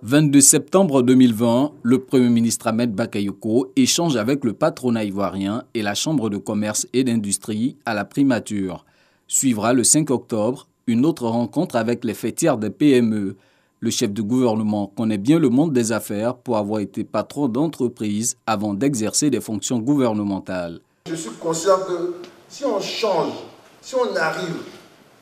22 septembre 2020, le Premier ministre Ahmed Bakayoko échange avec le patronat ivoirien et la Chambre de commerce et d'industrie à la primature. Suivra le 5 octobre une autre rencontre avec les fêtières des PME. Le chef de gouvernement connaît bien le monde des affaires pour avoir été patron d'entreprise avant d'exercer des fonctions gouvernementales. Je suis conscient que si on change, si on arrive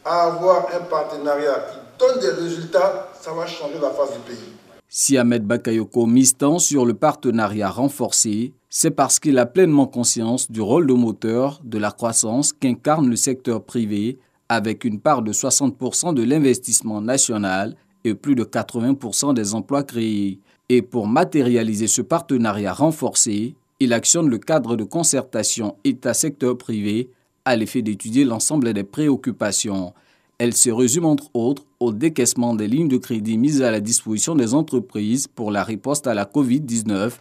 à avoir un partenariat qui donne des résultats, ça va changer la face du pays. Si Ahmed Bakayoko mise tant sur le partenariat renforcé, c'est parce qu'il a pleinement conscience du rôle de moteur de la croissance qu'incarne le secteur privé, avec une part de 60% de l'investissement national et plus de 80% des emplois créés. Et pour matérialiser ce partenariat renforcé, il actionne le cadre de concertation État-secteur privé à l'effet d'étudier l'ensemble des préoccupations. Elle se résume entre autres au décaissement des lignes de crédit mises à la disposition des entreprises pour la riposte à la Covid-19,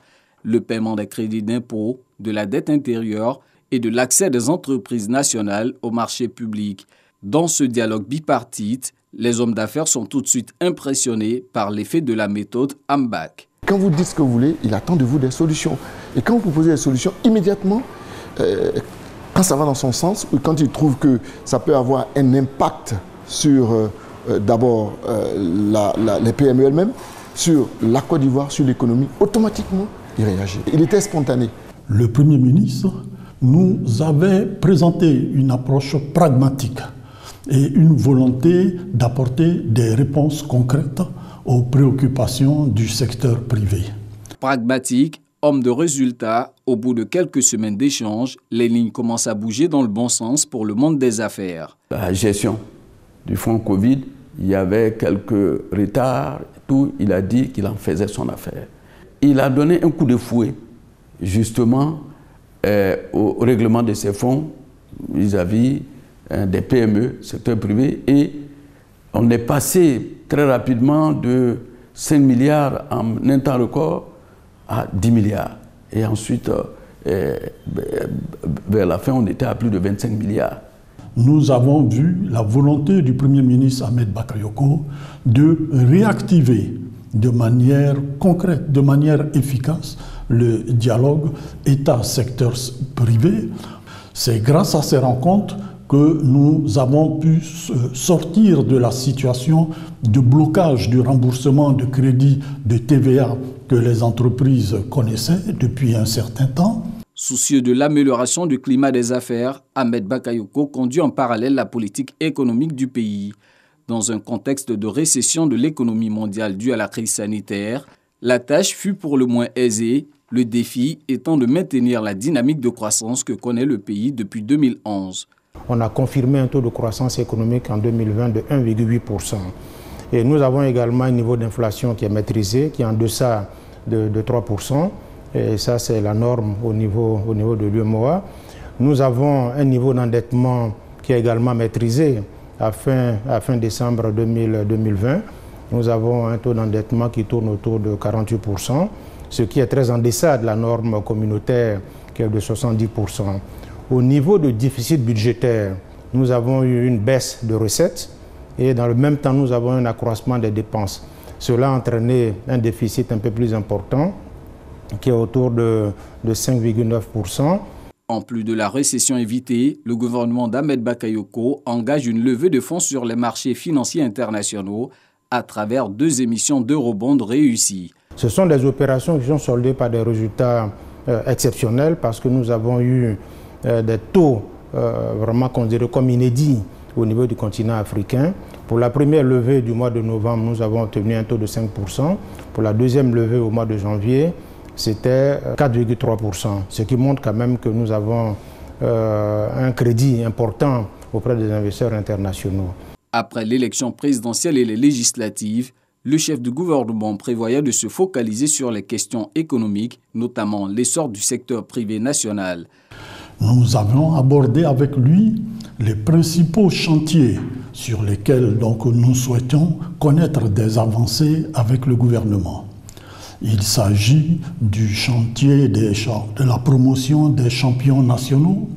le paiement des crédits d'impôt, de la dette intérieure et de l'accès des entreprises nationales au marché public. Dans ce dialogue bipartite, les hommes d'affaires sont tout de suite impressionnés par l'effet de la méthode AMBAC. Quand vous dites ce que vous voulez, il attend de vous des solutions. Et quand vous proposez des solutions, immédiatement, quand ça va dans son sens, ou quand il trouve que ça peut avoir un impact sur d'abord les PME elles-mêmes, sur la Côte d'Ivoire, sur l'économie, automatiquement, il réagit. Il était spontané. Le Premier ministre nous avait présenté une approche pragmatique et une volonté d'apporter des réponses concrètes aux préoccupations du secteur privé. Pragmatique, homme de résultats, au bout de quelques semaines d'échanges, les lignes commencent à bouger dans le bon sens pour le monde des affaires. La gestion du fonds Covid, il y avait quelques retards, tout, il a dit qu'il en faisait son affaire. Il a donné un coup de fouet, justement, au règlement de ces fonds vis-à-vis des PME, secteur privé, et on est passé très rapidement de 5 milliards en un temps record à 10 milliards. Et ensuite, vers la fin, on était à plus de 25 milliards. Nous avons vu la volonté du Premier ministre Ahmed Bakayoko de réactiver de manière concrète, de manière efficace, le dialogue État-secteur privé. C'est grâce à ces rencontres que nous avons pu sortir de la situation de blocage du remboursement de crédits de TVA que les entreprises connaissaient depuis un certain temps. Soucieux de l'amélioration du climat des affaires, Ahmed Bakayoko conduit en parallèle la politique économique du pays. Dans un contexte de récession de l'économie mondiale due à la crise sanitaire, la tâche fut pour le moins aisée, le défi étant de maintenir la dynamique de croissance que connaît le pays depuis 2011. On a confirmé un taux de croissance économique en 2020 de 1,8%. Et nous avons également un niveau d'inflation qui est maîtrisé, qui est en deçà de 3%. Et ça, c'est la norme au niveau de l'UEMOA. Nous avons un niveau d'endettement qui est également maîtrisé à fin décembre 2020. Nous avons un taux d'endettement qui tourne autour de 48%, ce qui est très en deçà de la norme communautaire qui est de 70%. Au niveau de déficit budgétaire, nous avons eu une baisse de recettes et dans le même temps, nous avons un accroissement des dépenses. Cela a entraîné un déficit un peu plus important qui est autour de 5,9%. En plus de la récession évitée, le gouvernement d'Ahmed Bakayoko engage une levée de fonds sur les marchés financiers internationaux à travers 2 émissions d'eurobonds réussies. Ce sont des opérations qui sont soldées par des résultats exceptionnels parce que nous avons eu des taux vraiment considérés comme inédits au niveau du continent africain. Pour la première levée du mois de novembre, nous avons obtenu un taux de 5%. Pour la deuxième levée au mois de janvier, c'était 4,3%, ce qui montre quand même que nous avons un crédit important auprès des investisseurs internationaux. Après l'élection présidentielle et les législatives, le chef du gouvernement prévoyait de se focaliser sur les questions économiques, notamment l'essor du secteur privé national. Nous avons abordé avec lui les principaux chantiers sur lesquels donc, nous souhaitons connaître des avancées avec le gouvernement. Il s'agit du chantier de la promotion des champions nationaux.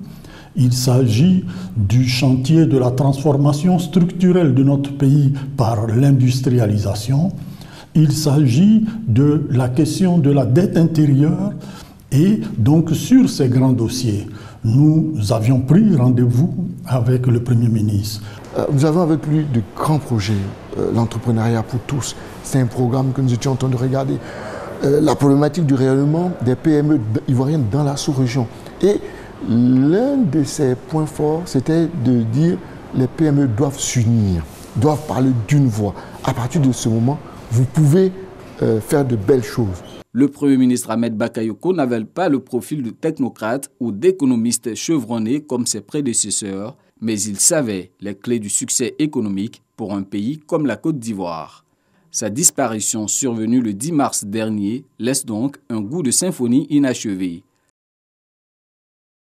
Il s'agit du chantier de la transformation structurelle de notre pays par l'industrialisation. Il s'agit de la question de la dette intérieure et donc sur ces grands dossiers, nous avions pris rendez-vous avec le Premier ministre. Nous avons avec lui de grands projets, l'entrepreneuriat pour tous. C'est un programme que nous étions en train de regarder. La problématique du rayonnement des PME ivoiriennes dans la sous-région. Et l'un de ses points forts, c'était de dire les PME doivent s'unir, doivent parler d'une voix. À partir de ce moment, vous pouvez faire de belles choses. Le Premier ministre Ahmed Bakayoko n'avait pas le profil de technocrate ou d'économiste chevronné comme ses prédécesseurs, mais il savait les clés du succès économique pour un pays comme la Côte d'Ivoire. Sa disparition survenue le 10 mars dernier laisse donc un goût de symphonie inachevé.